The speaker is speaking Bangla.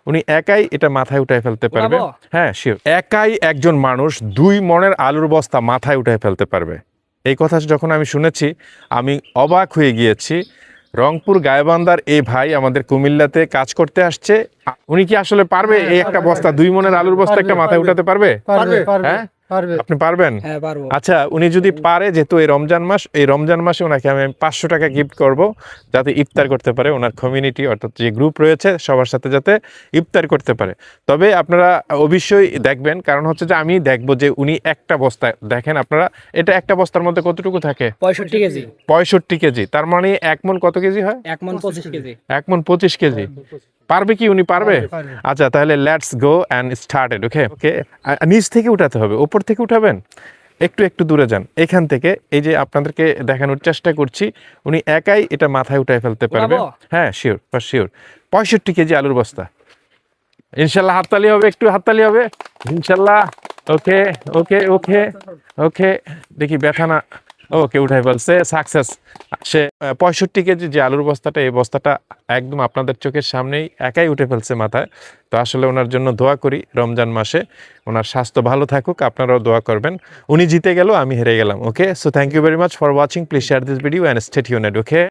উনি একাই এটা মাথায় উঠায় ফেলতে পারবে। হ্যাঁ শিওর, একাই একজন মানুষ 2 মণের আলুর বস্তা মাথায় উঠায় ফেলতে পারবে। এই কথা যখন আমি শুনেছি আমি অবাক হয়ে গিয়েছি। রংপুর গাইবান্ধার এই ভাই আমাদের কুমিল্লাতে কাজ করতে আসছে, উনি কি আসলে পারবে এই একটা বস্তা 2 মণের আলুর বস্তা একটা মাথায় উঠাতে পারবে? হ্যাঁ আপনি পারবেন? হ্যাঁ পারবো। আচ্ছা উনি যদি পারে, যেহেতু এই রমজান মাস, এই রমজান মাসে ওনাকে আমি 500 টাকা গিফট করব যাতে ইফতার করতে পারে, ওনার কমিউনিটি অর্থাৎ যে গ্রুপ রয়েছে সবার সাথে যাতে ইফতার করতে পারে। তবে আপনারা অবশ্যই দেখবেন, কারণ হচ্ছে যে আমি দেখব যে উনি একটা বস্তা, দেখেন আপনারা এটা একটা বস্তার মধ্যে কতটুকু থাকে? 65 কেজি। 65 কেজি, তার মানে 1 মণ কত কেজি হয়? 1 মণ 25 কেজি। 1 মণ 25 কেজি। পারবে কি উনি? পারবে? আচ্ছা তাহলে লেটস গো অ্যান্ড স্টার্টেড। ওকে ওকে, নিচ থেকে উঠাতে হবে, উপর থেকে উঠাবেন? একটু একটু দূরে যান এখান থেকে। এই যে আপনাদেরকে দেখানোর চেষ্টা করছি, উনি একাই এটা মাথায় উঠায় ফেলতে পারবে। হ্যাঁ শিওর শিওর। 65 কেজি আলুর বস্তা। ইনশাল্লাহ হাততালি হবে, একটু হাততালি হবে ইনশাল্লাহ। ওকে ওকে ওকে ওকে, দেখি ব্যথা না। ওকে উঠাই ফেলছে, সাকসেস। সে 65 কেজি যে আলুর বস্তাটা, এই বস্তাটা একদম আপনাদের চোখের সামনেই একাই উঠে ফেলছে মাথায়। তো আসলে ওনার জন্য দোয়া করি রমজান মাসে, ওনার স্বাস্থ্য ভালো থাকুক, আপনারাও দোয়া করবেন। উনি জিতে গেল, আমি হেরে গেলাম। Okay, so thank you very much for watching, please share this video and stay tuned. Okay.